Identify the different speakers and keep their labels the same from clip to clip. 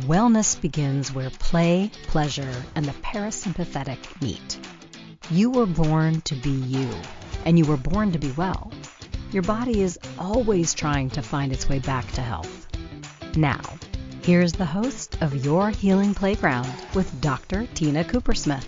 Speaker 1: Wellness begins where play, pleasure, and the parasympathetic meet. You were born to be you, and you were born to be well. Your body is always trying to find its way back to health. Now, here's the host of Your Healing Playground with Dr. Tina Coopersmith.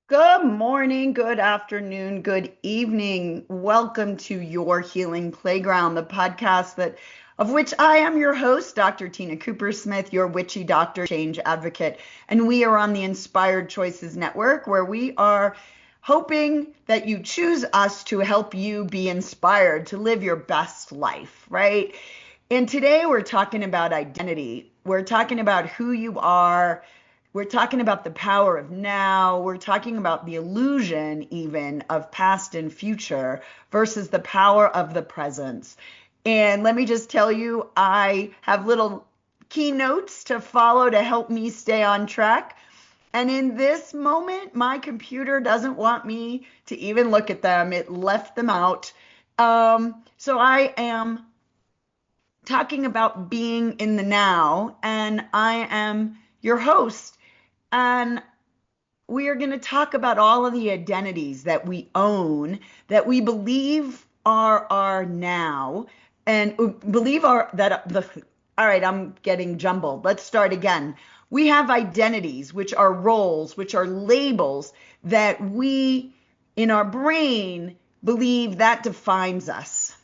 Speaker 2: Good morning, good afternoon, good evening. Welcome to Your Healing Playground, the podcast of which I am your host, Dr. Tina Coopersmith, your witchy doctor, change advocate. And we are on the Inspired Choices Network, where we are hoping that you choose us to help you be inspired to live your best life, right? And today we're talking about identity. We're talking about who you are. We're talking about the power of now. We're talking about the illusion even of past and future versus the power of the present. And let me just tell you, I have little keynotes to follow to help me stay on track. And in this moment, my computer doesn't want me to even look at them. It left them out. So I am talking about being in the now, and I am your host. And we are going to talk about all of the identities that we own, that we believe are our now, and believe all right, I'm getting jumbled. Let's start again. We have identities, which are roles, which are labels that we in our brain believe that defines us.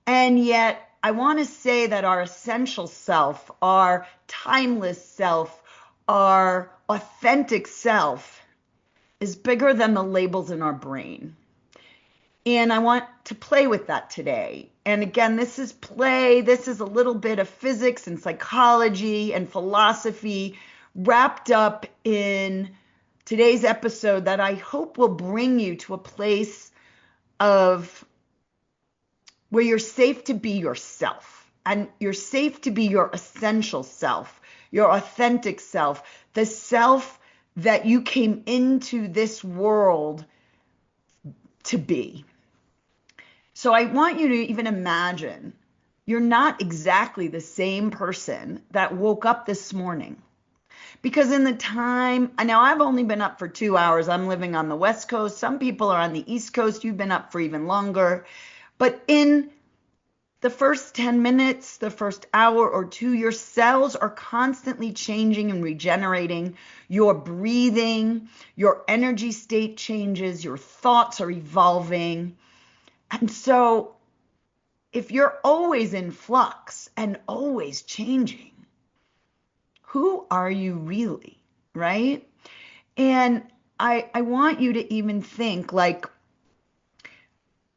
Speaker 2: And yet I want to say that our essential self, our timeless self, our authentic self is bigger than the labels in our brain. And I want to play with that today. And again, this is play. This is a little bit of physics and psychology and philosophy wrapped up in today's episode that I hope will bring you to a place of where you're safe to be yourself, and you're safe to be your essential self, your authentic self, the self that you came into this world to be. So I want you to even imagine you're not exactly the same person that woke up this morning. Because in the time, now I've only been up for 2 hours. I'm living on the West Coast. Some people are on the East Coast. You've been up for even longer. But in the first 10 minutes, the first hour or two, your cells are constantly changing and regenerating. You're breathing, your energy state changes, your thoughts are evolving. And so if you're always in flux and always changing, who are you really, right? And I want you to even think like,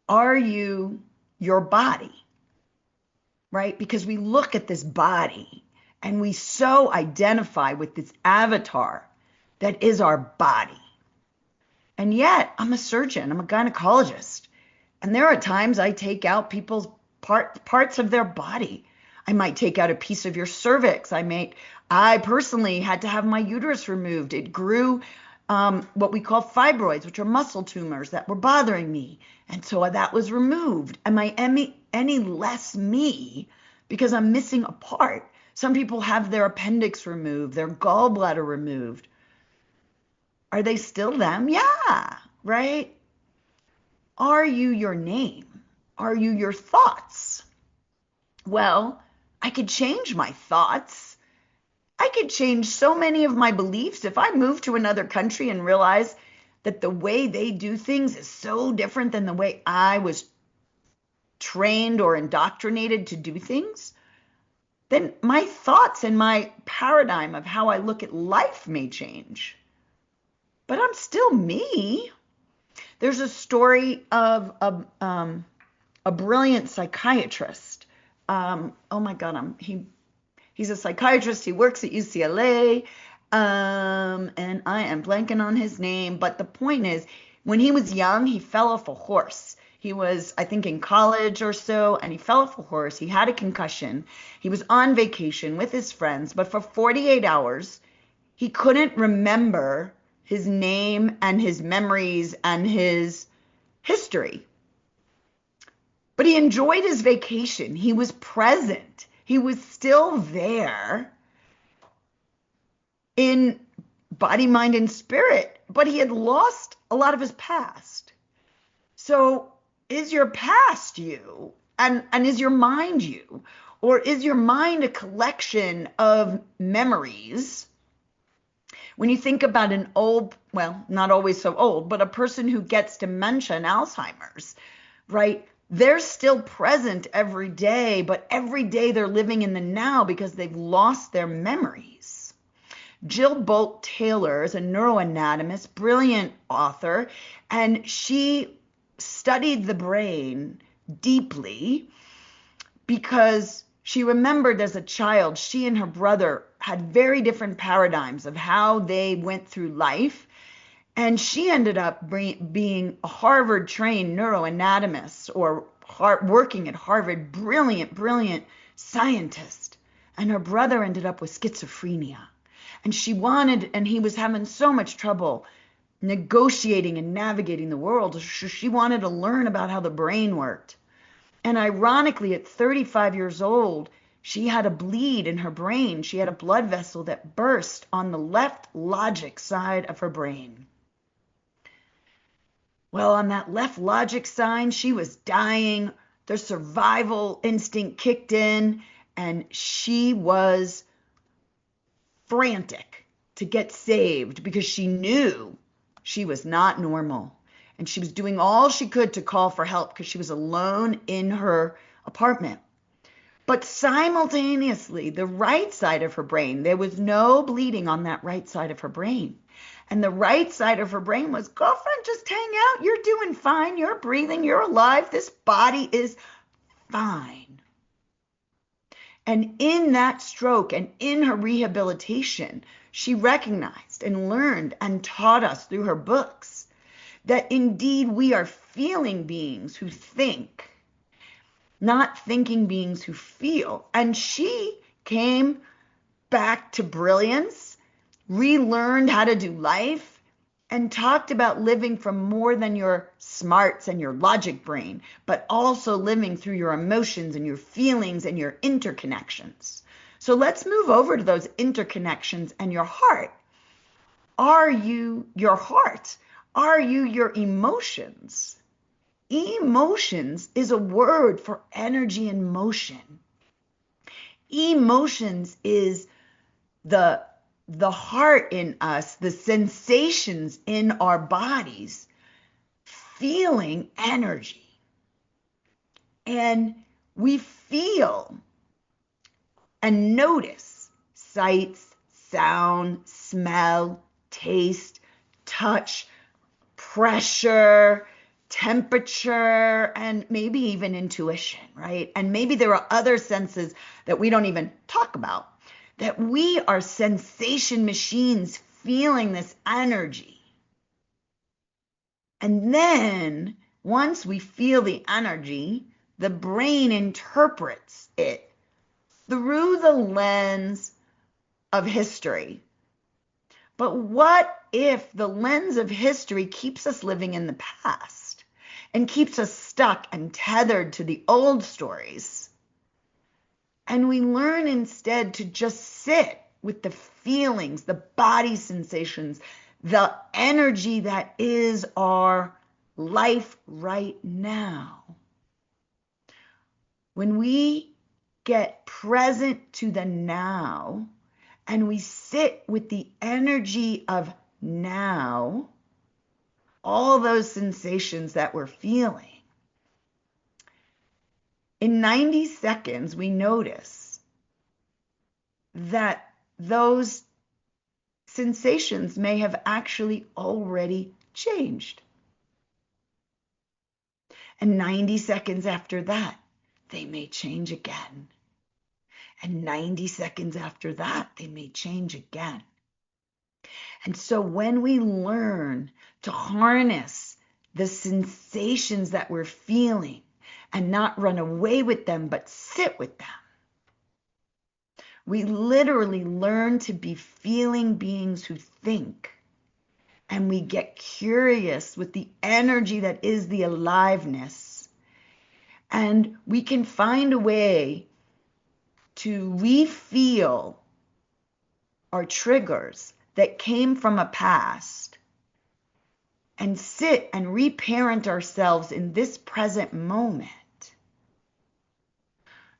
Speaker 2: are you your body? Right? Because we look at this body and we so identify with this avatar that is our body. And yet I'm a surgeon, I'm a gynecologist. And there are times I take out people's parts of their body. I might take out a piece of your cervix. I personally had to have my uterus removed. It grew what we call fibroids, which are muscle tumors that were bothering me. And so that was removed. Am I any less me because I'm missing a part? Some people have their appendix removed, their gallbladder removed. Are they still them? Yeah, right? Are you your name? Are you your thoughts? Well, I could change my thoughts. I could change so many of my beliefs. If I move to another country and realize that the way they do things is so different than the way I was trained or indoctrinated to do things, then my thoughts and my paradigm of how I look at life may change. But I'm still me. There's a story of a brilliant psychiatrist. Oh my God, he's a psychiatrist. He works at UCLA. And I am blanking on his name. But the point is, when he was young, he fell off a horse. He was, I think, in college or so, and he fell off a horse. He had a concussion. He was on vacation with his friends, but for 48 hours, he couldn't remember his name and his memories and his history. But he enjoyed his vacation. He was present. He was still there in body, mind, and spirit, but he had lost a lot of his past. So is your past you? And is your mind you? Or is your mind a collection of memories? When you think about an old, well, not always so old, but a person who gets dementia and Alzheimer's, right? They're still present every day, but every day they're living in the now because they've lost their memories. Jill Bolt Taylor is a neuroanatomist, brilliant author, and she studied the brain deeply because she remembered as a child, she and her brother had very different paradigms of how they went through life. And she ended up being a Harvard-trained neuroanatomist or working at Harvard, brilliant scientist. And her brother ended up with schizophrenia. And he was having so much trouble negotiating and navigating the world. She wanted to learn about how the brain worked. And ironically, at 35 years old, she had a bleed in her brain. She had a blood vessel that burst on the left logic side of her brain. Well, on that left logic side, she was dying. The survival instinct kicked in, and she was frantic to get saved because she knew she was not normal. And she was doing all she could to call for help because she was alone in her apartment. But simultaneously, the right side of her brain, there was no bleeding on that right side of her brain. And the right side of her brain was, girlfriend, just hang out. You're doing fine. You're breathing. You're alive. This body is fine. And in that stroke and in her rehabilitation, she recognized and learned and taught us through her books that indeed we are feeling beings who think, not thinking beings who feel. And she came back to brilliance, relearned how to do life, and talked about living from more than your smarts and your logic brain, but also living through your emotions and your feelings and your interconnections. So let's move over to those interconnections and your heart. Are you your heart? Are you your emotions? Emotions is a word for energy and motion. Emotions is the heart in us, the sensations in our bodies, feeling energy. And we feel and notice sights, sound, smell, taste, touch, pressure, temperature, and maybe even intuition, right? And maybe there are other senses that we don't even talk about, that we are sensation machines feeling this energy. And then once we feel the energy, the brain interprets it through the lens of history. But what if the lens of history keeps us living in the past and keeps us stuck and tethered to the old stories? And we learn instead to just sit with the feelings, the body sensations, the energy that is our life right now. When we get present to the now and we sit with the energy of now, all those sensations that we're feeling, in 90 seconds, we notice that those sensations may have actually already changed. And 90 seconds after that, they may change again. And 90 seconds after that, they may change again. And so when we learn to harness the sensations that we're feeling and not run away with them, but sit with them, we literally learn to be feeling beings who think. And we get curious with the energy that is the aliveness. And we can find a way to refeel our triggers that came from a past and sit and reparent ourselves in this present moment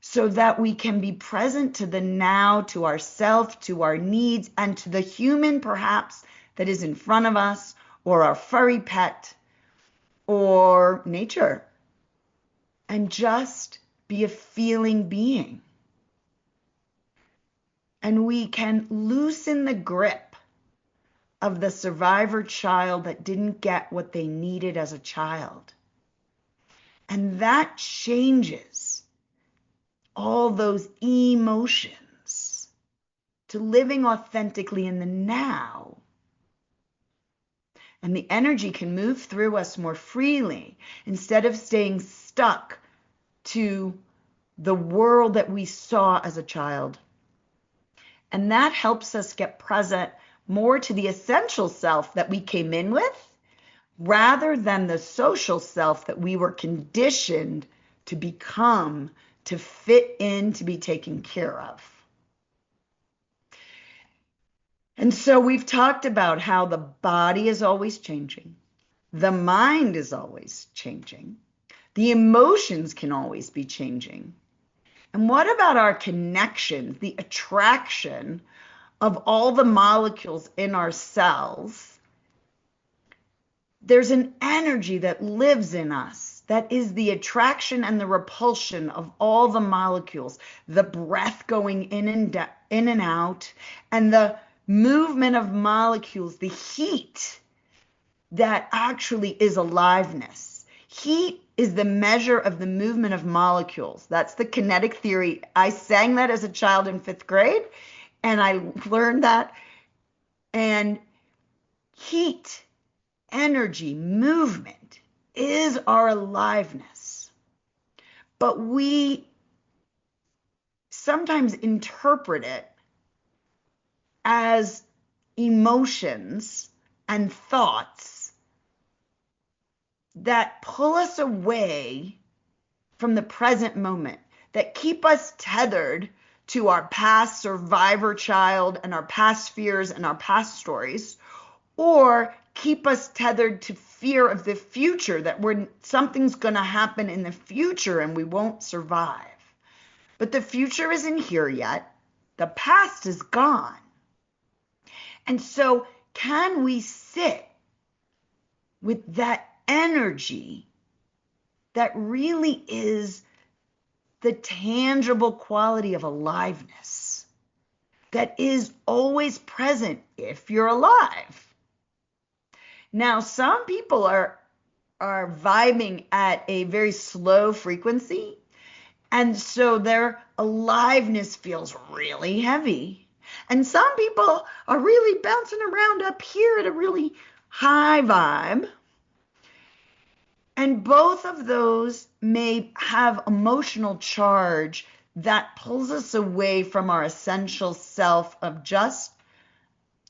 Speaker 2: so that we can be present to the now, to ourself, to our needs, and to the human perhaps that is in front of us, or our furry pet, or nature, and just be a feeling being. And we can loosen the grip of the survivor child that didn't get what they needed as a child. And that changes all those emotions to living authentically in the now. And the energy can move through us more freely instead of staying stuck to the world that we saw as a child. And that helps us get present more to the essential self that we came in with, rather than the social self that we were conditioned to become, to fit in, to be taken care of. And so we've talked about how the body is always changing. The mind is always changing. The emotions can always be changing. And what about our connections, the attraction of all the molecules in our cells? There's an energy that lives in us that is the attraction and the repulsion of all the molecules, the breath going in and out, and the movement of molecules, the heat that actually is aliveness. Heat is the measure of the movement of molecules. That's the kinetic theory. I sang that as a child in 5th grade, and I learned that. And heat, energy, movement is our aliveness. But we sometimes interpret it as emotions and thoughts that pull us away from the present moment, that keep us tethered to our past survivor child and our past fears and our past stories, or keep us tethered to fear of the future, that something's going to happen in the future and we won't survive. But the future isn't here yet. The past is gone. And so can we sit with that energy that really is the tangible quality of aliveness that is always present if you're alive? Now, some people are vibing at a very slow frequency, and so their aliveness feels really heavy. And some people are really bouncing around up here at a really high vibe. And both of those may have emotional charge that pulls us away from our essential self of just,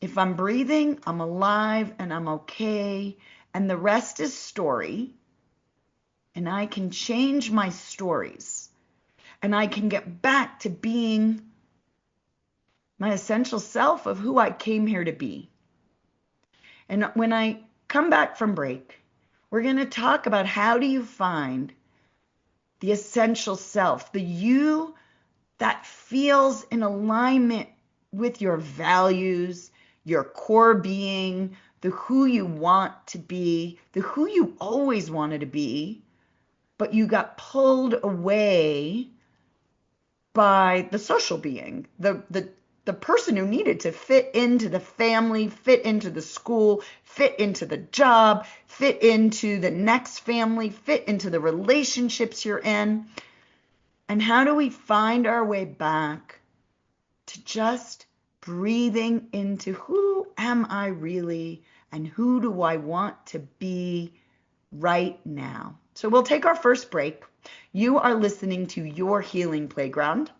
Speaker 2: if I'm breathing, I'm alive and I'm okay, and the rest is story. And I can change my stories, and I can get back to being my essential self of who I came here to be. And when I come back from break, we're going to talk about how do you find the essential self, the you that feels in alignment with your values, your core being, the who you want to be, the who you always wanted to be, but you got pulled away by the social being, the person who needed to fit into the family, fit into the school, fit into the job, fit into the next family, fit into the relationships you're in. And how do we find our way back to just breathing into who am I really and who do I want to be right now? So we'll take our first break. You are listening to Your Healing Playground.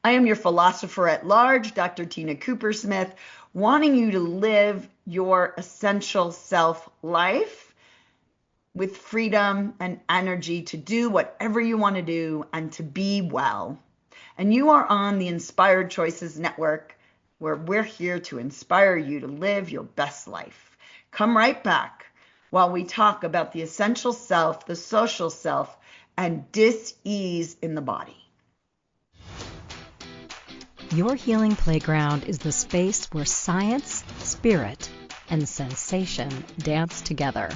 Speaker 2: I am your philosopher at large, Dr. Tina Coopersmith, wanting you to live your essential self life with freedom and energy to do whatever you want to do and to be well. and you are on the Inspired Choices Network, where we're here to inspire you to live your best life. Come right back while we talk about the essential self, the social self, and dis-ease in the body.
Speaker 1: Your Healing Playground is the space where science, spirit, and sensation dance together.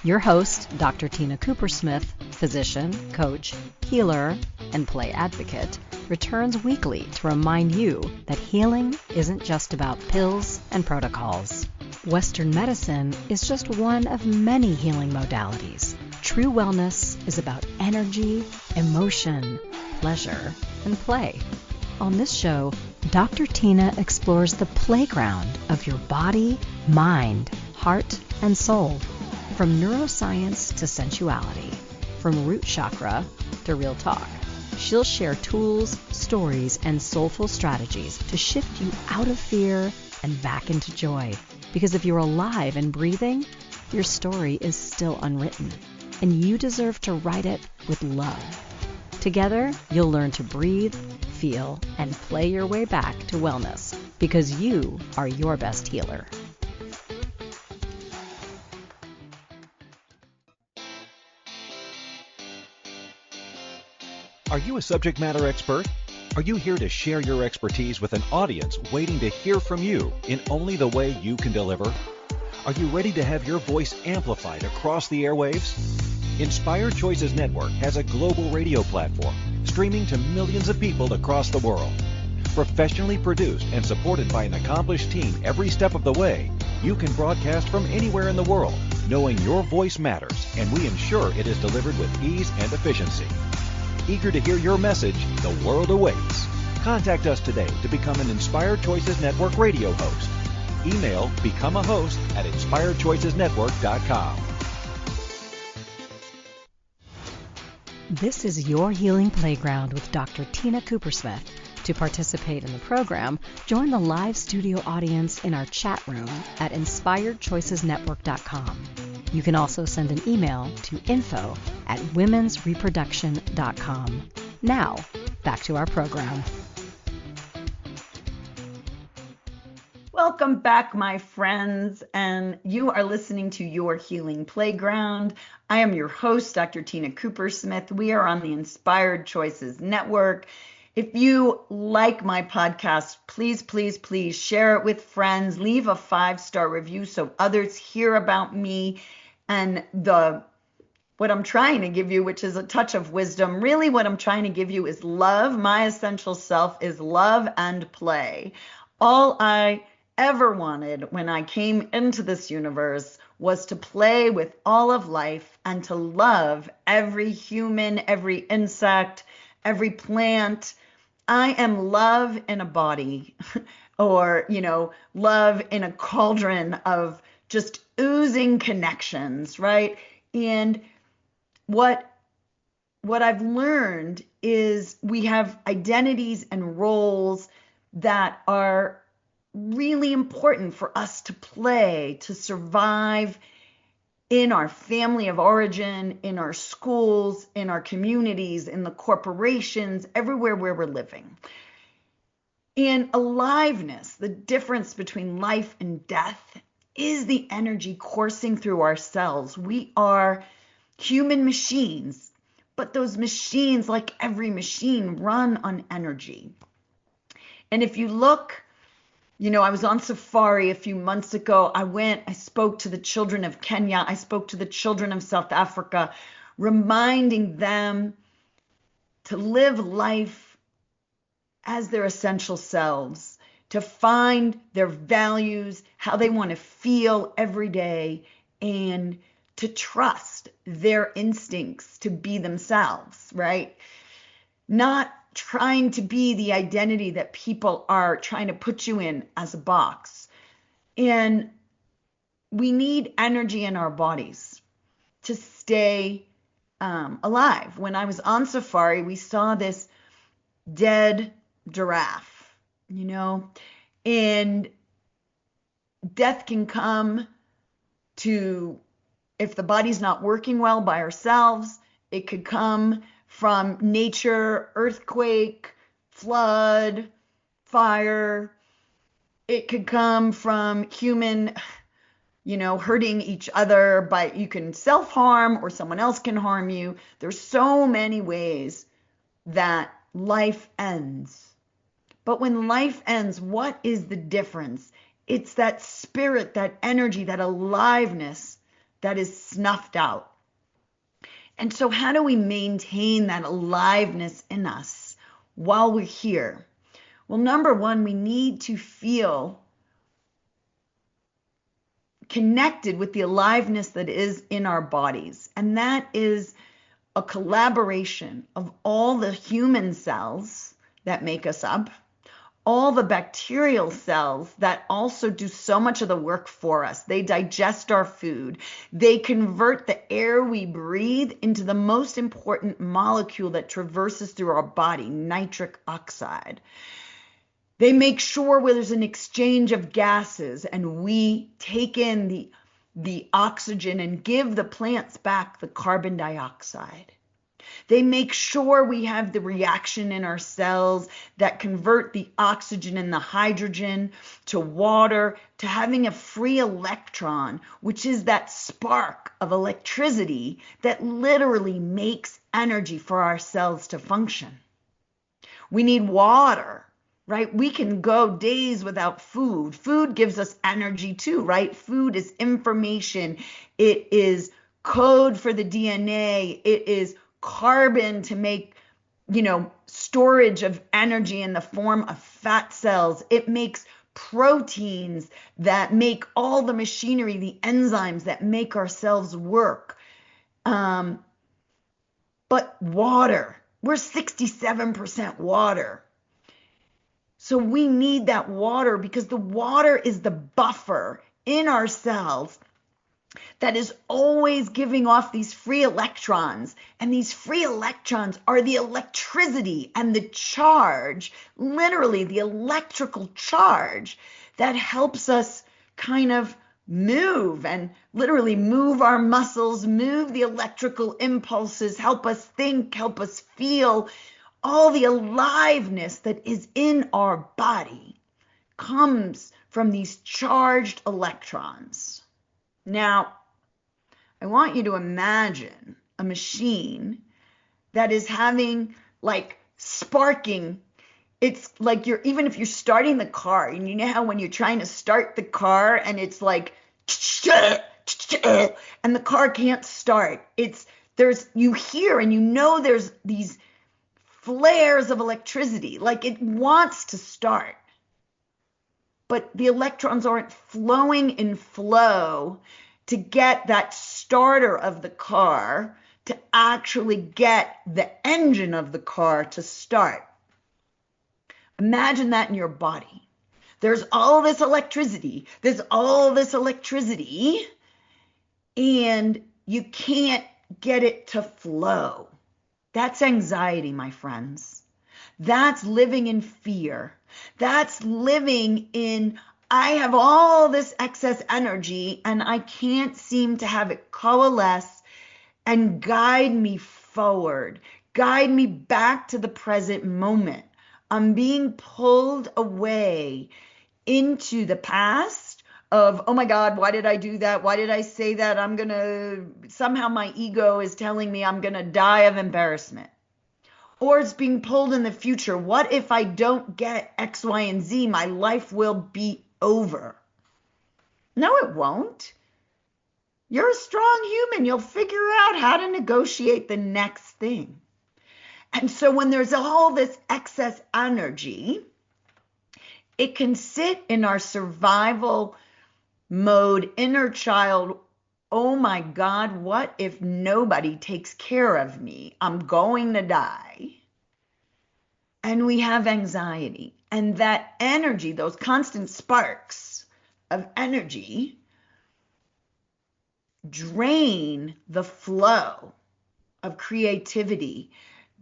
Speaker 1: Your host, Dr. Tina Coopersmith, physician, coach, healer, and play advocate, returns weekly to remind you that healing isn't just about pills and protocols. Western medicine is just one of many healing modalities. True wellness is about energy, emotion, pleasure, and play. On this show, Dr. Tina explores the playground of your body, mind, heart, and soul. From neuroscience to sensuality, from root chakra to real talk. She'll share tools, stories, and soulful strategies to shift you out of fear and back into joy. Because if you're alive and breathing, your story is still unwritten, and you deserve to write it with love. Together, you'll learn to breathe, feel, and play your way back to wellness, because you are your best healer.
Speaker 3: Are you a subject matter expert? Are you here to share your expertise with an audience waiting to hear from you in only the way you can deliver? Are you ready to have your voice amplified across the airwaves? Inspired Choices Network has a global radio platform streaming to millions of people across the world. Professionally produced and supported by an accomplished team every step of the way, you can broadcast from anywhere in the world, knowing your voice matters, and we ensure it is delivered with ease and efficiency. Eager to hear your message, the world awaits. Contact us today to become an Inspired Choices Network radio host. Email becomeahost@inspiredchoicesnetwork.com.
Speaker 1: This is Your Healing Playground with Dr. Tina Coopersmith. To participate in the program, join the live studio audience in our chat room at inspiredchoicesnetwork.com. You can also send an email to info@womensreproduction.com. Now, back to our program.
Speaker 2: Welcome back, my friends, and you are listening to Your Healing Playground. I am your host, Dr. Tina Coopersmith. We are on the Inspired Choices Network. If you like my podcast, please, please, please share it with friends. Leave a 5-star review so others hear about me and what I'm trying to give you, which is a touch of wisdom. Really, what I'm trying to give you is love. My essential self is love and play. All I ever wanted when I came into this universe was to play with all of life and to love every human, every insect, every plant. I am love in a body or, love in a cauldron of just oozing connections, right? And what I've learned is we have identities and roles that are really important for us to play, to survive in our family of origin, in our schools, in our communities, in the corporations, everywhere where we're living. And aliveness, the difference between life and death, is the energy coursing through our cells. We are human machines, but those machines, like every machine, run on energy. And if you look, I was on safari a few months ago. I spoke to the children of Kenya. I spoke to the children of South Africa, reminding them to live life as their essential selves, to find their values, how they want to feel every day, and to trust their instincts to be themselves, right? Not trying to be the identity that people are trying to put you in as a box. And we need energy in our bodies to stay alive. When I was on safari, we saw this dead giraffe, and death can come if the body's not working well by ourselves. It could come from nature, earthquake, flood, fire. It could come from human, hurting each other, but you can self-harm or someone else can harm you. There's so many ways that life ends. But when life ends, what is the difference? It's that spirit, that energy, that aliveness that is snuffed out. And so how do we maintain that aliveness in us while we're here? Well, number one, we need to feel connected with the aliveness that is in our bodies. And that is a collaboration of all the human cells that make us up, all the bacterial cells that also do so much of the work for us. They digest our food. They convert the air we breathe into the most important molecule that traverses through our body, nitric oxide. They make sure where there's an exchange of gases and we take in the oxygen and give the plants back the carbon dioxide. They make sure we have the reaction in our cells that convert the oxygen and the hydrogen to water, to having a free electron, which is that spark of electricity that literally makes energy for our cells to function. We need water, right? We can go days without food. Food gives us energy too, right? Food is information. It is code for the DNA. It is carbon to make, storage of energy in the form of fat cells. It makes proteins that make all the machinery, the enzymes that make our cells work. But water, we're 67% water. So we need that water because the water is the buffer in our cells that is always giving off these free electrons. And these free electrons are the electricity and the charge, literally the electrical charge that helps us kind of move and literally move our muscles, move the electrical impulses, help us think, help us feel. All the aliveness that is in our body comes from these charged electrons. Now, I want you to imagine a machine that is having sparking. It's like even if you're starting the car, and you know how when you're trying to start the car and it's like, and the car can't start. You hear and you know there's these flares of electricity, like it wants to start. But the electrons aren't flowing in flow to get that starter of the car to actually get the engine of the ar to start. Imagine that in your body. There's all this electricity. And you can't get it to flow. That's anxiety, my friends. That's living in fear. That's living in, I have all this excess energy and I can't seem to have it coalesce and guide me forward, guide me back to the present moment. I'm being pulled away into the past of, oh my God, why did I do that? Why did I say that? Somehow my ego is telling me I'm going to die of embarrassment. Or it's being pulled in the future. What if I don't get X, Y, and Z? My life will be over. No, it won't. You're a strong human. You'll figure out how to negotiate the next thing. And so when there's all this excess energy, it can sit in our survival mode, inner child. Oh my God, what if nobody takes care of me? I'm going to die. And we have anxiety. And that energy, those constant sparks of energy, drain the flow of creativity,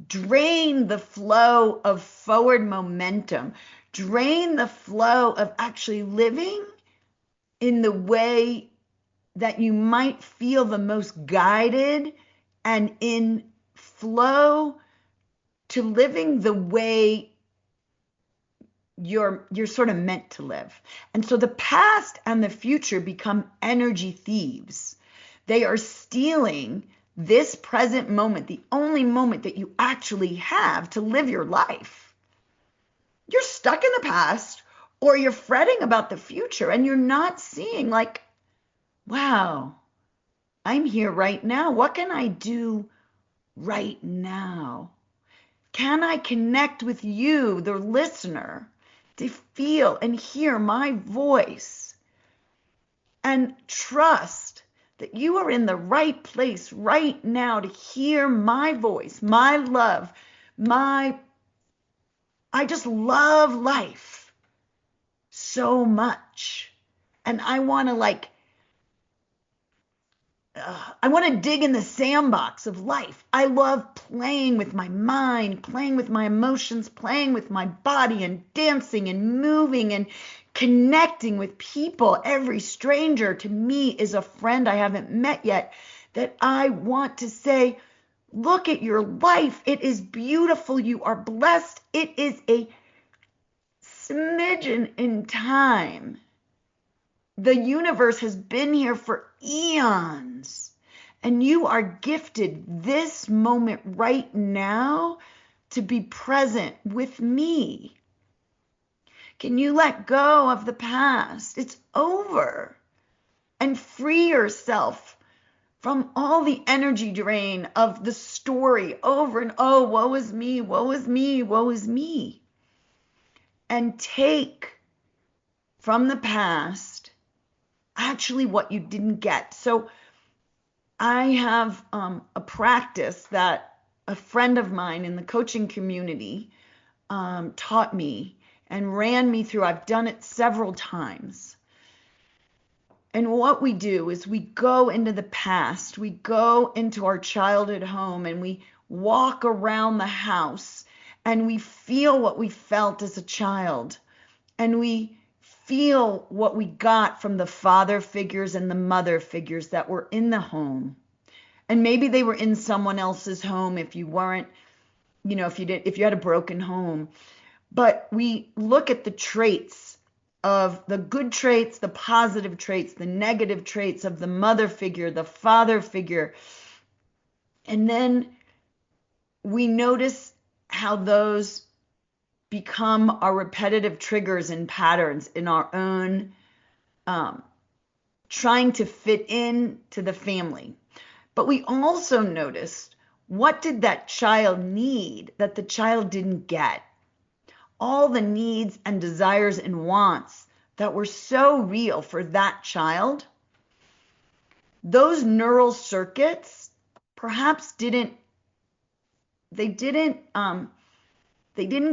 Speaker 2: drain the flow of forward momentum, drain the flow of actually living in the way that you might feel the most guided and in flow to living the way you're sort of meant to live. And so the past and the future become energy thieves. They are stealing this present moment, the only moment that you actually have to live your life. You're stuck in the past, or you're fretting about the future, and you're not seeing like, wow, I'm here right now. What can I do right now? Can I connect with you, the listener, to feel and hear my voice and trust that you are in the right place right now to hear my voice, my love, I just love life so much. And I want to I want to dig in the sandbox of life. I love playing with my mind, playing with my emotions, playing with my body, and dancing and moving and connecting with people. Every stranger to me is a friend I haven't met yet that I want to say, look at your life. It is beautiful. You are blessed. It is a smidgen in time. The universe has been here for eons, and you are gifted this moment right now to be present with me. Can you let go of the past? It's over. And free yourself from all the energy drain of the story over and oh, woe is me, woe is me, woe is me. And take from the past actually what you didn't get. So I have a practice that a friend of mine in the coaching community taught me and ran me through. I've done it several times. And what we do is we go into the past, we go into our childhood home, and we walk around the house, and we feel what we felt as a child, and we feel what we got from the father figures and the mother figures that were in the home. And maybe they were in someone else's home if you weren't, if you had a broken home. But we look at the traits of the good traits, the positive traits, the negative traits of the mother figure, the father figure. And then we notice how those become our repetitive triggers and patterns in our own trying to fit in to the family. But we also noticed, what did that child need that the child didn't get? All the needs and desires and wants that were so real for that child, those neural circuits perhaps didn't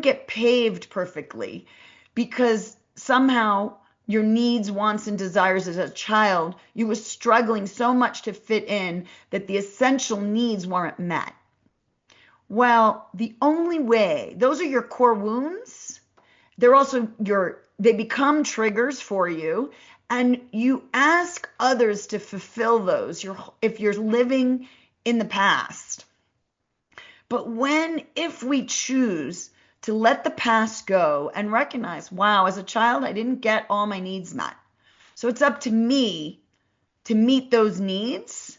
Speaker 2: get paved perfectly, because somehow your needs, wants, and desires as a child, you were struggling so much to fit in that the essential needs weren't met. Well, the only way, those are your core wounds. They're also they become triggers for you, and you ask others to fulfill those if you're living in the past. But if we choose to let the past go and recognize, wow, as a child, I didn't get all my needs met. So it's up to me to meet those needs,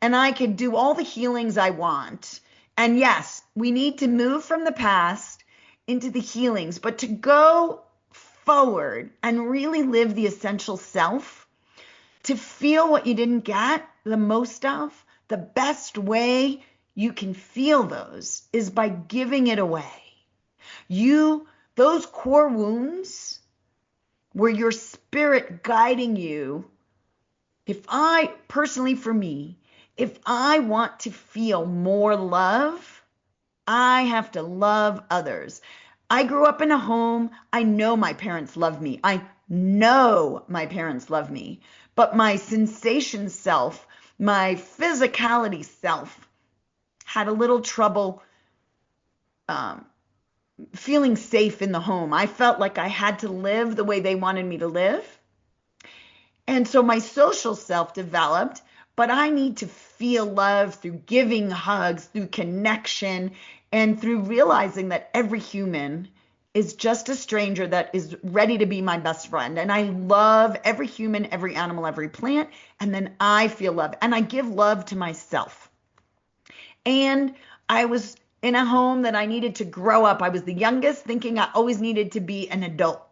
Speaker 2: and I can do all the healings I want. And yes, we need to move from the past into the healings, but to go forward and really live the essential self, to feel what you didn't get the most of, the best way you can feel those is by giving it away. Those core wounds were your spirit guiding you. If I want to feel more love, I have to love others. I grew up in a home. I know my parents love me. But my sensation self, my physicality self, had a little trouble feeling safe in the home. I felt like I had to live the way they wanted me to live. And so my social self developed, but I need to feel love through giving hugs, through connection, and through realizing that every human is just a stranger that is ready to be my best friend. And I love every human, every animal, every plant. And then I feel love and I give love to myself. And I was in a home that I needed to grow up. I was the youngest, thinking I always needed to be an adult,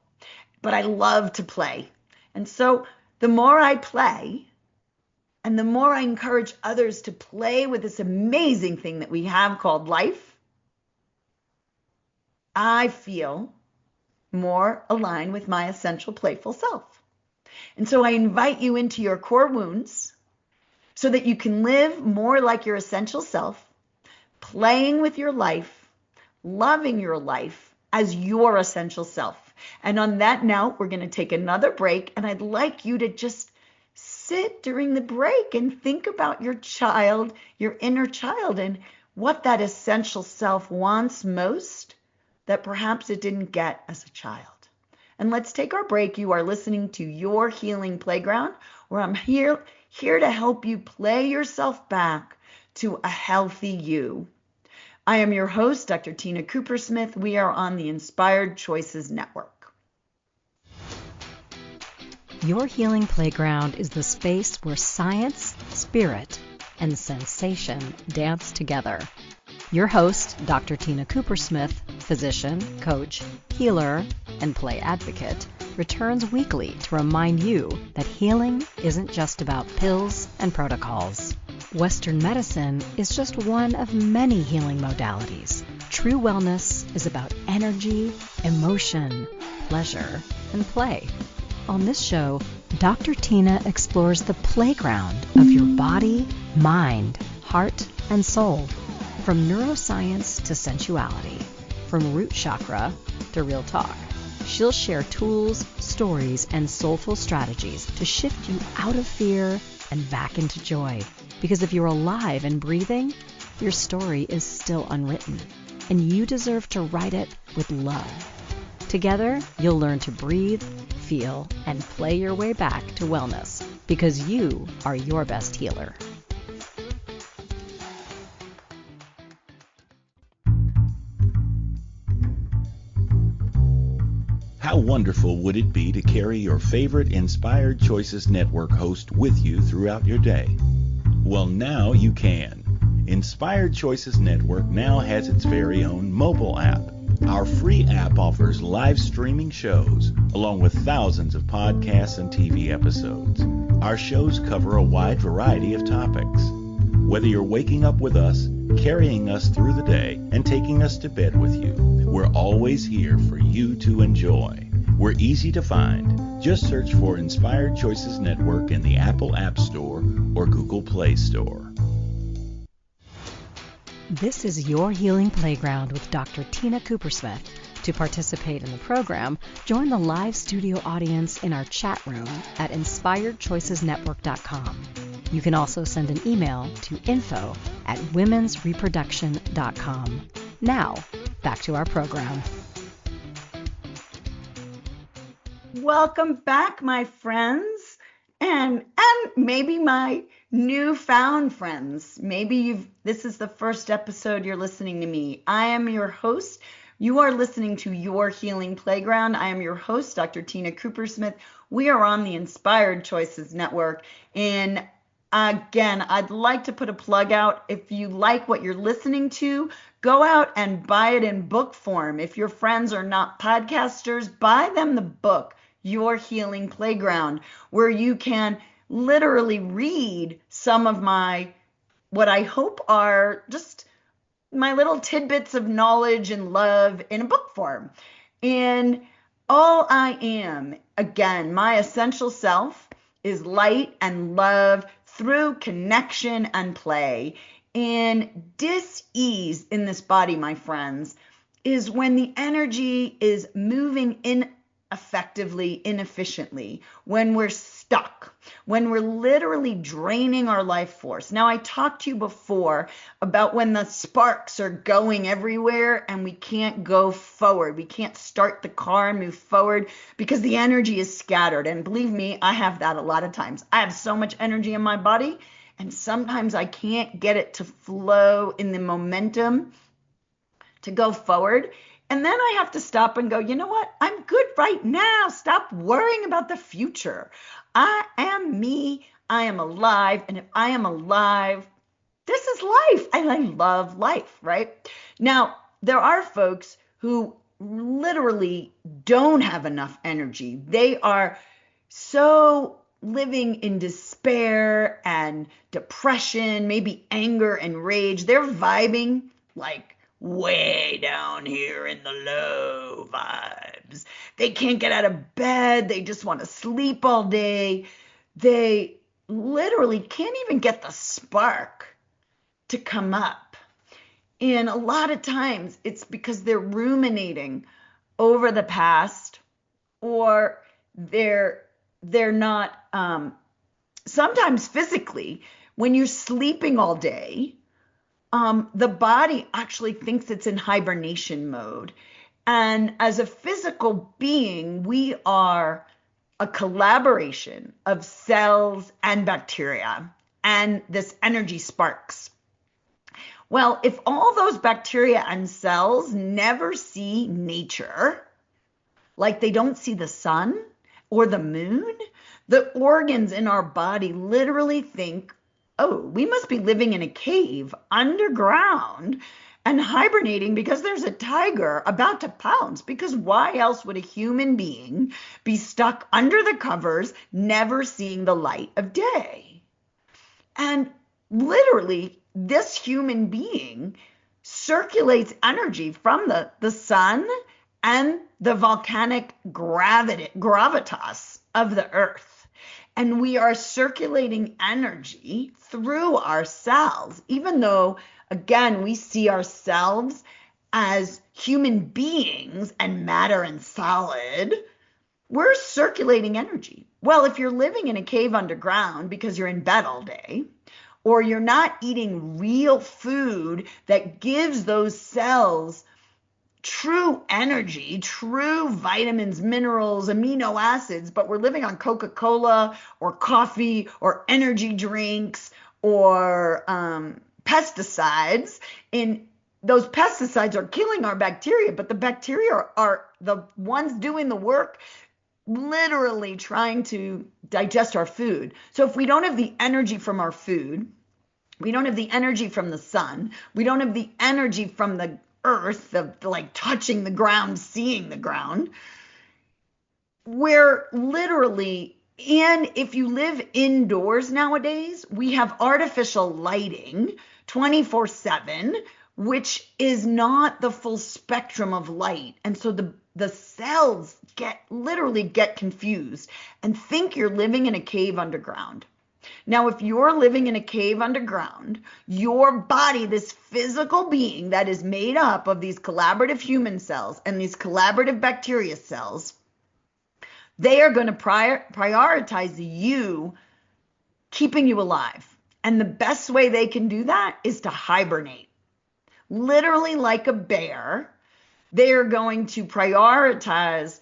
Speaker 2: but I love to play. And so the more I play, and the more I encourage others to play with this amazing thing that we have called life, I feel more aligned with my essential playful self. And so I invite you into your core wounds so that you can live more like your essential self, playing with your life, loving your life as your essential self. And on that note, we're going to take another break, and I'd like you to just sit during the break and think about your child, your inner child, and what that essential self wants most that perhaps it didn't get as a child. And let's take our break. You are listening to Your Healing Playground, where I'm here to help you play yourself back to a healthy you. I am your host, Dr. Tina Koopersmith. We are on the Inspired Choices Network.
Speaker 1: Your Healing Playground is the space where science, spirit, and sensation dance together. Your host, Dr. Tina Coopersmith, physician, coach, healer, and play advocate, returns weekly to remind you that healing isn't just about pills and protocols. Western medicine is just one of many healing modalities. True wellness is about energy, emotion, pleasure, and play. On this show, Dr. Tina explores the playground of your body, mind, heart, and soul. From neuroscience to sensuality, from root chakra to real talk. She'll share tools, stories, and soulful strategies to shift you out of fear and back into joy. Because if you're alive and breathing, your story is still unwritten, and you deserve to write it with love. Together, you'll learn to breathe, feel, and play your way back to wellness, because you are your best healer.
Speaker 4: How wonderful would it be to carry your favorite Inspired Choices Network host with you throughout your day? Well, now you can. Inspired Choices Network now has its very own mobile app. Our free app offers live streaming shows, along with thousands of podcasts and TV episodes. Our shows cover a wide variety of topics. Whether you're waking up with us, carrying us through the day, and taking us to bed with you, we're always here for you to enjoy. We're easy to find. Just search for Inspired Choices Network in the Apple App Store or Google Play Store.
Speaker 1: This is Your Healing Playground with Dr. Tina Coopersmith. To participate in the program, join the live studio audience in our chat room at inspiredchoicesnetwork.com. You can also send an email to info@womensreproduction.com. Now, back to our program.
Speaker 2: Welcome back, my friends, and maybe my newfound friends. Maybe this is the first episode you're listening to me. I am your host. You are listening to Your Healing Playground. I am your host, Dr. Tina Coopersmith. We are on the Inspired Choices Network. And again, I'd like to put a plug out. If you like what you're listening to, go out and buy it in book form. If your friends are not podcasters, buy them the book, Your Healing Playground, where you can literally read some of what I hope are just my little tidbits of knowledge and love in a book form. And all I am, again, my essential self is light and love through connection and play. And dis-ease in this body, my friends, is when the energy is moving ineffectively, inefficiently, when we're stuck, when we're literally draining our life force. Now, I talked to you before about when the sparks are going everywhere and we can't go forward. We can't start the car and move forward because the energy is scattered. And believe me, I have that a lot of times. I have so much energy in my body, and sometimes I can't get it to flow in the momentum to go forward. And then I have to stop and go, you know what? I'm good right now. Stop worrying about the future. I am me. I am alive. And if I am alive, this is life. And I love life, right? Now, there are folks who literally don't have enough energy. They are so living in despair and depression, maybe anger and rage. They're vibing like way down here in the low vibes. They can't get out of bed. They just want to sleep all day. They literally can't even get the spark to come up. And a lot of times it's because they're ruminating over the past, or they're not, sometimes physically, when you're sleeping all day, the body actually thinks it's in hibernation mode. And as a physical being, we are a collaboration of cells and bacteria, and this energy sparks. Well, if all those bacteria and cells never see nature, like they don't see the sun or the moon, the organs in our body literally think, oh, we must be living in a cave underground and hibernating because there's a tiger about to pounce. Because why else would a human being be stuck under the covers, never seeing the light of day? And literally, this human being circulates energy from the sun and the volcanic gravitas of the earth. And we are circulating energy through our cells, even though, again, we see ourselves as human beings and matter and solid. We're circulating energy. Well, if you're living in a cave underground because you're in bed all day, or you're not eating real food that gives those cells true energy, true vitamins, minerals, amino acids, but we're living on Coca-Cola or coffee or energy drinks or pesticides. And those pesticides are killing our bacteria, but the bacteria are the ones doing the work, literally trying to digest our food. So if we don't have the energy from our food, we don't have the energy from the sun, we don't have the energy from the earth, the like touching the ground, seeing the ground, we're literally, and if you live indoors nowadays, we have artificial lighting 24/7, which is not the full spectrum of light. And so the cells literally get confused and think you're living in a cave underground. Now, if you're living in a cave underground, your body, this physical being that is made up of these collaborative human cells and these collaborative bacteria cells, they are going to prioritize you, keeping you alive. And the best way they can do that is to hibernate. Literally like a bear, they are going to prioritize,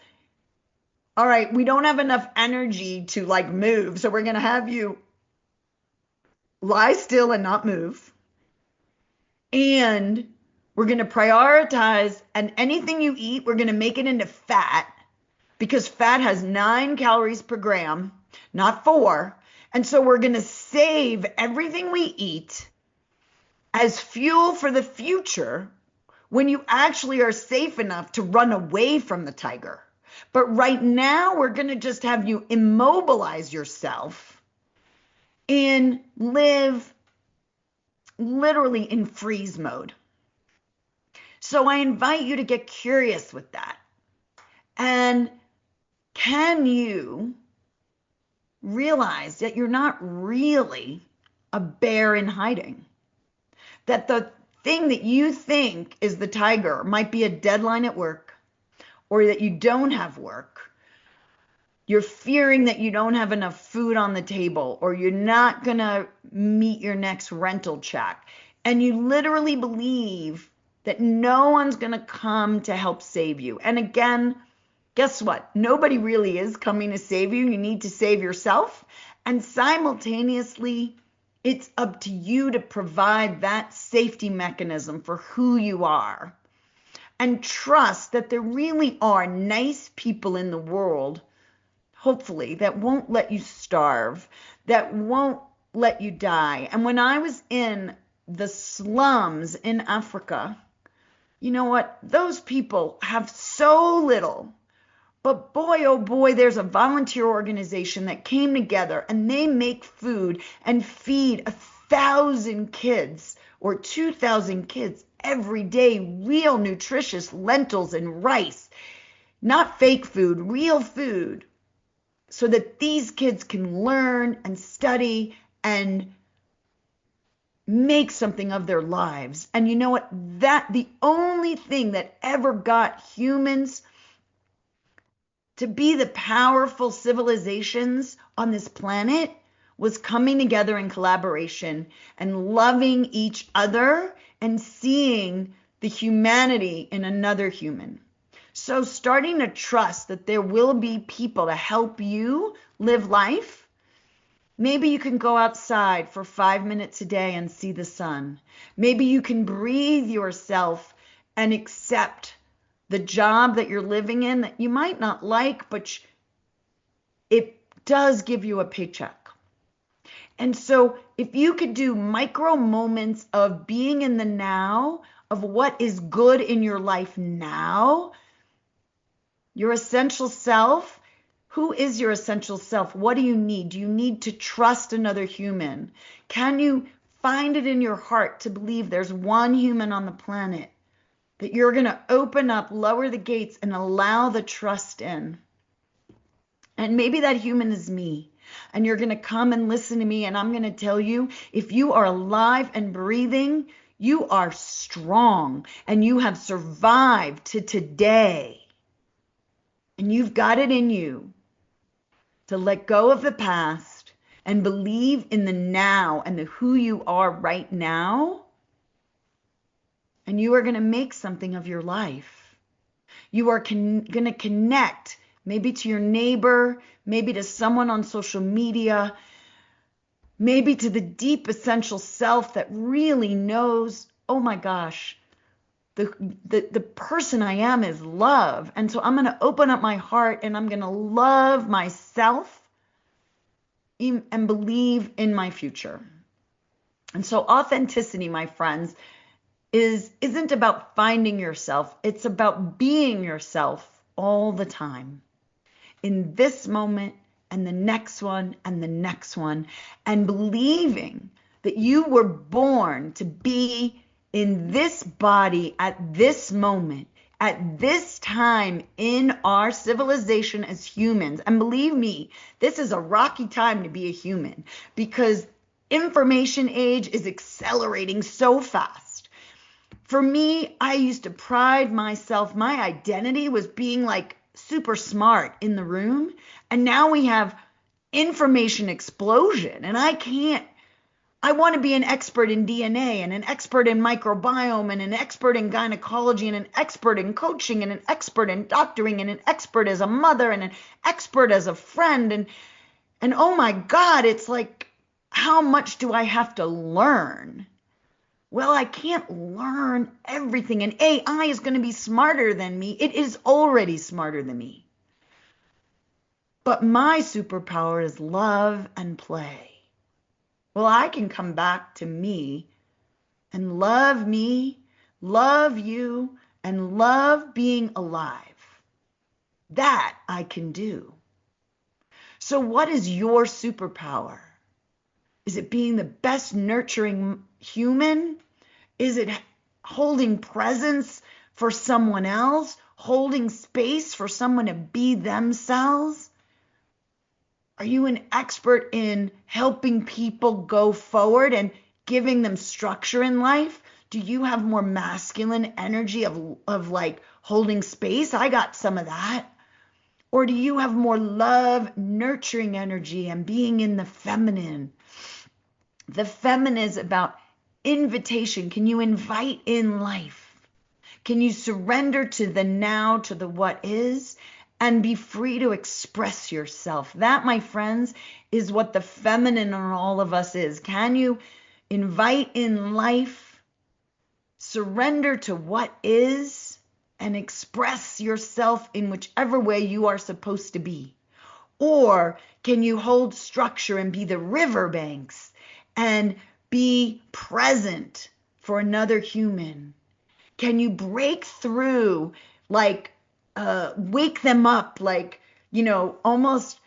Speaker 2: all right, we don't have enough energy to like move, so we're going to have you lie still and not move. And we're going to prioritize, and anything you eat, we're going to make it into fat, because fat has 9 calories per gram, not 4. And so we're going to save everything we eat as fuel for the future when you actually are safe enough to run away from the tiger. But right now, we're going to just have you immobilize yourself and live literally in freeze mode. So I invite you to get curious with that. And can you realize that you're not really a bear in hiding? That the thing that you think is the tiger might be a deadline at work, or that you don't have work. You're fearing that you don't have enough food on the table, or you're not going to meet your next rental check. And you literally believe that no one's going to come to help save you. And again, guess what? Nobody really is coming to save you. You need to save yourself. And simultaneously, it's up to you to provide that safety mechanism for who you are. and trust that there really are nice people in the world, hopefully, that won't let you starve, that won't let you die. And when I was in the slums in Africa, you know what? Those people have so little. But boy, oh boy, there's a volunteer organization that came together and they make food and feed 1,000 kids or 2,000 kids every day, real nutritious lentils and rice, not fake food, real food, so that these kids can learn and study and make something of their lives. And you know what? The only thing that ever got humans to be the powerful civilizations on this planet was coming together in collaboration and loving each other and seeing the humanity in another human. So starting to trust that there will be people to help you live life. Maybe you can go outside for 5 minutes a day and see the sun. Maybe you can breathe yourself and accept the job that you're living in that you might not like, but it does give you a paycheck. And so if you could do micro moments of being in the now, of what is good in your life now, your essential self. Who is your essential self? What do you need? Do you need to trust another human? Can you find it in your heart to believe there's one human on the planet that you're going to open up, lower the gates, and allow the trust in? And maybe that human is me. And you're going to come and listen to me, and I'm going to tell you, if you are alive and breathing, you are strong, and you have survived to today. And you've got it in you to let go of the past and believe in the now and the who you are right now. And you are going to make something of your life. You are going to connect maybe to your neighbor, maybe to someone on social media, maybe to the deep essential self that really knows, oh my gosh, the person I am is love. And so I'm going to open up my heart and I'm going to love myself and believe in my future. And so authenticity, my friends, isn't about finding yourself. It's about being yourself all the time. In this moment and the next one and the next one. And believing that you were born to be in this body at this moment, at this time in our civilization as humans. And believe me, this is a rocky time to be a human because information age is accelerating so fast. For me, I used to pride myself, my identity was being like super smart in the room. And now we have information explosion. And I want to be an expert in DNA and an expert in microbiome and an expert in gynecology and an expert in coaching and an expert in doctoring and an expert as a mother and an expert as a friend. And oh my God, it's like, how much do I have to learn? Well, I can't learn everything. And AI is going to be smarter than me. It is already smarter than me. But my superpower is love and play. Well, I can come back to me, love you, and love being alive. That I can do. So what is your superpower? Is it being the best nurturing human? Is it holding presence for someone else? Holding space for someone to be themselves? Are you an expert in helping people go forward and giving them structure in life? Do you have more masculine energy of like holding space? I got some of that. Or do you have more love, nurturing energy and being in the feminine? The feminine is about invitation. Can you invite in life? Can you surrender to the now, to the what is? And be free to express yourself. That, my friends, is what the feminine in all of us is. Can you invite in life, surrender to what is, and express yourself in whichever way you are supposed to be? Or can you hold structure and be the riverbanks and be present for another human? Can you break through, like wake them up, like, almost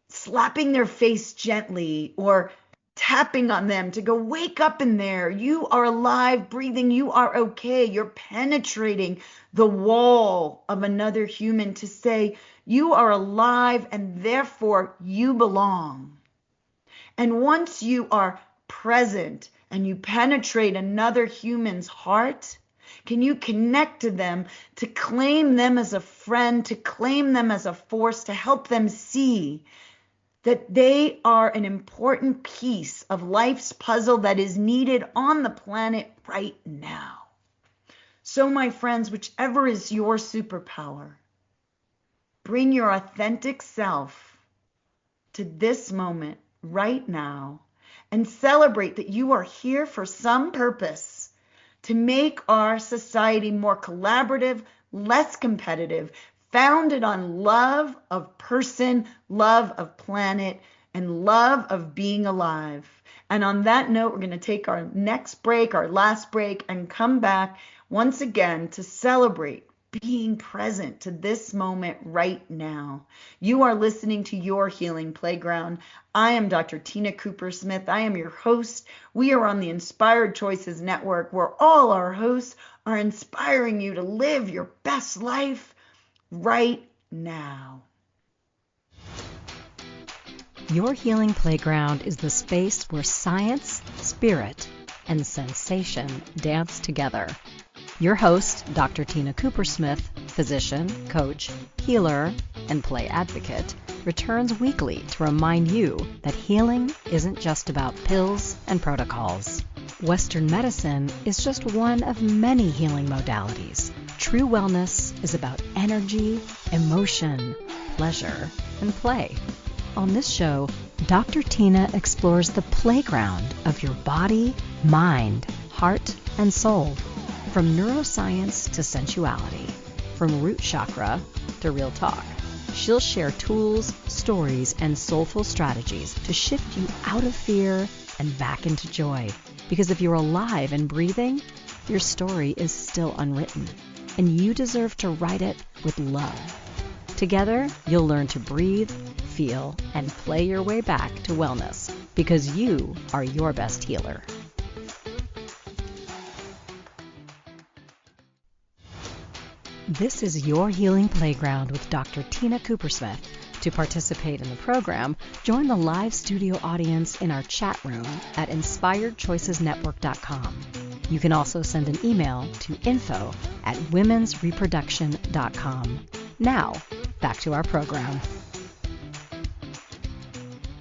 Speaker 2: slapping their face gently or tapping on them to go, wake up in there. You are alive, breathing. You are okay. You're penetrating the wall of another human to say, you are alive and therefore you belong. And once you are present and you penetrate another human's heart, can you connect to them, to claim them as a friend, to claim them as a force, to help them see that they are an important piece of life's puzzle that is needed on the planet right now? So, my friends, whichever is your superpower, bring your authentic self to this moment right now and celebrate that you are here for some purpose to make our society more collaborative, less competitive, founded on love of person, love of planet, and love of being alive. And on that note, we're going to take our next break, our last break, and come back once again to celebrate being present to this moment right now. You are listening to Your Healing Playground. I am Dr. Tina Coopersmith. I am your host. We are on the Inspired Choices Network, where all our hosts are inspiring you to live your best life right now.
Speaker 1: Your Healing Playground is the space where science, spirit, and sensation dance together. Your host, Dr. Tina Coopersmith, physician, coach, healer, and play advocate, returns weekly to remind you that healing isn't just about pills and protocols. Western medicine is just one of many healing modalities. True wellness is about energy, emotion, pleasure, and play. On this show, Dr. Tina explores the playground of your body, mind, heart, and soul. From neuroscience to sensuality, from root chakra to real talk. She'll share tools, stories, and soulful strategies to shift you out of fear and back into joy. Because if you're alive and breathing, your story is still unwritten, and you deserve to write it with love. Together, you'll learn to breathe, feel, and play your way back to wellness, because you are your best healer. This is Your Healing Playground with Dr. Tina Coopersmith. To participate in the program, join the live studio audience in our chat room at inspiredchoicesnetwork.com. You can also send an email to info@womensreproduction.com. Now, back to our program.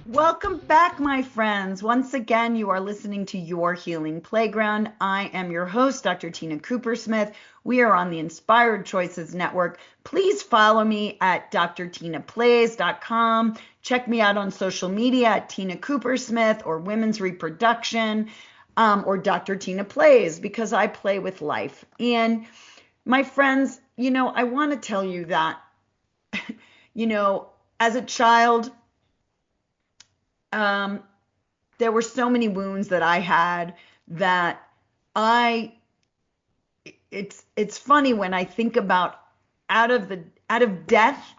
Speaker 2: Welcome back, my friends. Once again, you are listening to Your Healing Playground. I am your host, Dr. Tina Coopersmith. We are on the Inspired Choices Network. Please follow me at drtinaplays.com. Check me out on social media at Tina Coopersmith or Women's Reproduction or Dr. Tina Plays, because I play with life. And my friends, I want to tell you that, as a child, there were so many wounds that I had that it's funny when I think about out of death,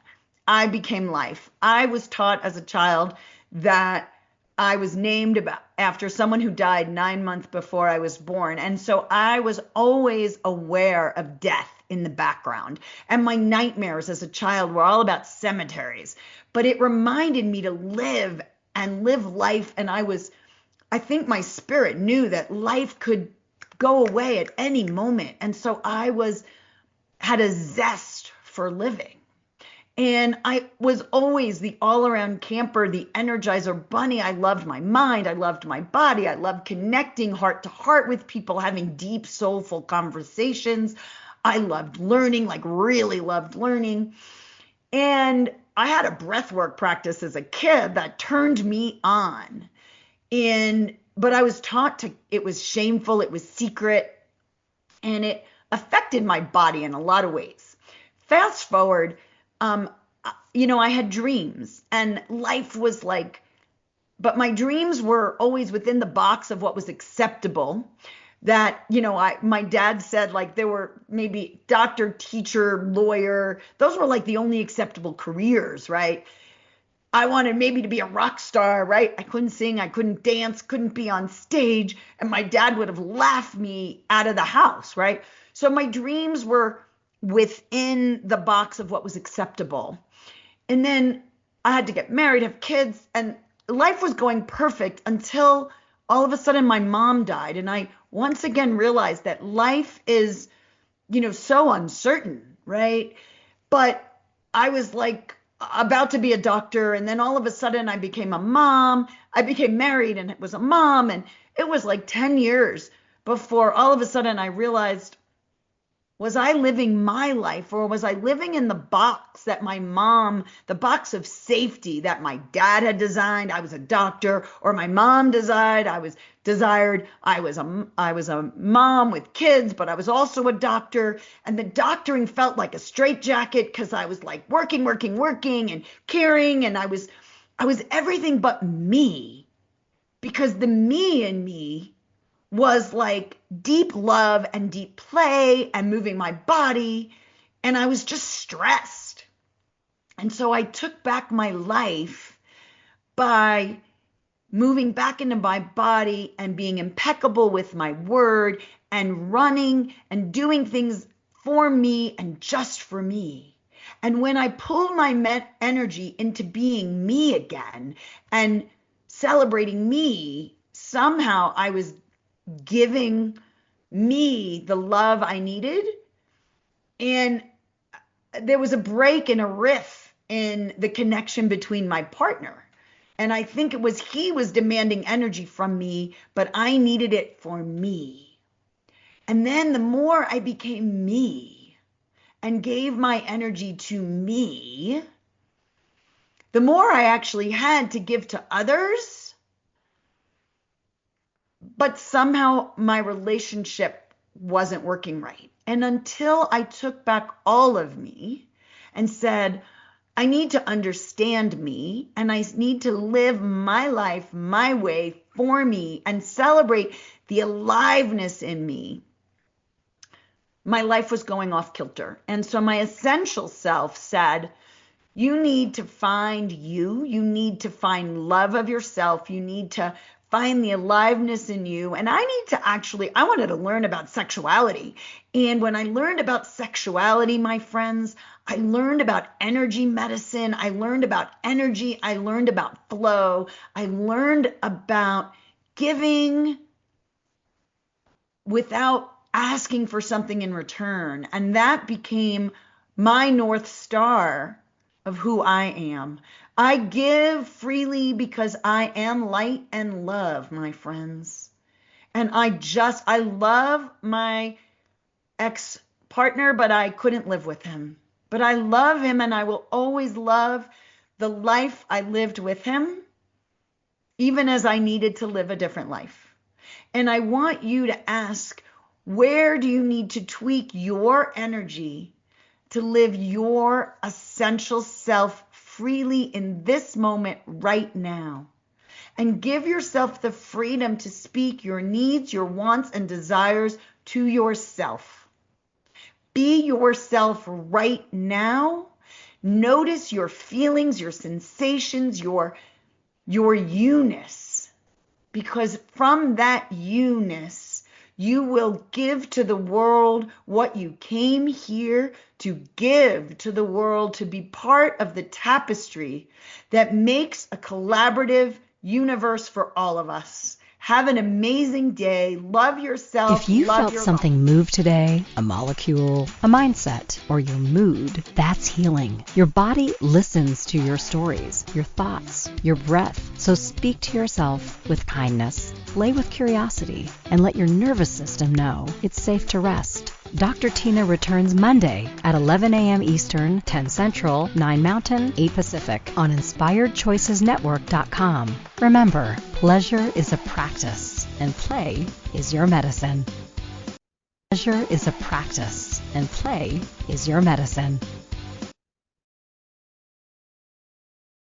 Speaker 2: I became life. I was taught as a child that I was named after someone who died 9 months before I was born. And so I was always aware of death in the background. And my nightmares as a child were all about cemeteries. But it reminded me to live and live life. And I think my spirit knew that life could go away at any moment. And so I had a zest for living. And I was always the all-around camper, the Energizer bunny. I loved my mind. I loved my body. I loved connecting heart to heart with people, having deep, soulful conversations. I loved learning, really loved learning. And I had a breathwork practice as a kid that turned me on. But I was taught it was shameful, it was secret, and it affected my body in a lot of ways. Fast forward, I had dreams and life was like, but my dreams were always within the box of what was acceptable. That, my dad said like there were maybe doctor, teacher, lawyer. Those were like the only acceptable careers, right? I wanted maybe to be a rock star, right? I couldn't sing, I couldn't dance, couldn't be on stage, and my dad would have laughed me out of the house, right? So my dreams were within the box of what was acceptable. And then I had to get married, have kids, and life was going perfect until all of a sudden my mom died. And I once again realized that life is, so uncertain, right? But I was like about to be a doctor. And then all of a sudden I became a mom. I became married and was a mom. And it was like 10 years before all of a sudden I realized, was I living my life, or was I living in the box that my mom, the box of safety that my dad had designed? I was a doctor, or my mom desired. I was a mom with kids, but I was also a doctor. And the doctoring felt like a straitjacket because I was like working and caring. And I was everything but me, because the me in me was like deep love and deep play and moving my body. And I was just stressed. And so I took back my life by moving back into my body and being impeccable with my word and running and doing things for me and just for me. And when I pulled my energy into being me again and celebrating me, somehow I was giving me the love I needed. And there was a break and a riff in the connection between my partner. And I think he was demanding energy from me, but I needed it for me. And then the more I became me and gave my energy to me, the more I actually had to give to others. But somehow my relationship wasn't working right. And until I took back all of me and said, I need to understand me and I need to live my life my way for me and celebrate the aliveness in me, my life was going off kilter. And so my essential self said, you need to find you. You need to find love of yourself. You need to find the aliveness in you. And I wanted to learn about sexuality. And when I learned about sexuality, my friends, I learned about energy medicine. I learned about energy. I learned about flow. I learned about giving without asking for something in return. And that became my North Star of who I am. I give freely because I am light and love, my friends. And I love my ex-partner, but I couldn't live with him. But I love him and I will always love the life I lived with him, even as I needed to live a different life. And I want you to ask, where do you need to tweak your energy to live your essential self freely in this moment right now? And give yourself the freedom to speak your needs, your wants, and desires to yourself. Be yourself right now. Notice your feelings, your sensations, your you-ness. Because from that you-ness, you will give to the world what you came here to give to the world, to be part of the tapestry that makes a collaborative universe for all of us. Have an amazing day. Love yourself.
Speaker 1: If you felt something move today, a molecule, a mindset, or your mood, that's healing. Your body listens to your stories, your thoughts, your breath. So speak to yourself with kindness, play with curiosity, and let your nervous system know it's safe to rest. Dr. Tina returns Monday at 11 a.m. Eastern, 10 Central, 9 Mountain, 8 Pacific on InspiredChoicesNetwork.com. Remember, pleasure is a practice and play is your medicine. Pleasure is a practice, and play is your medicine.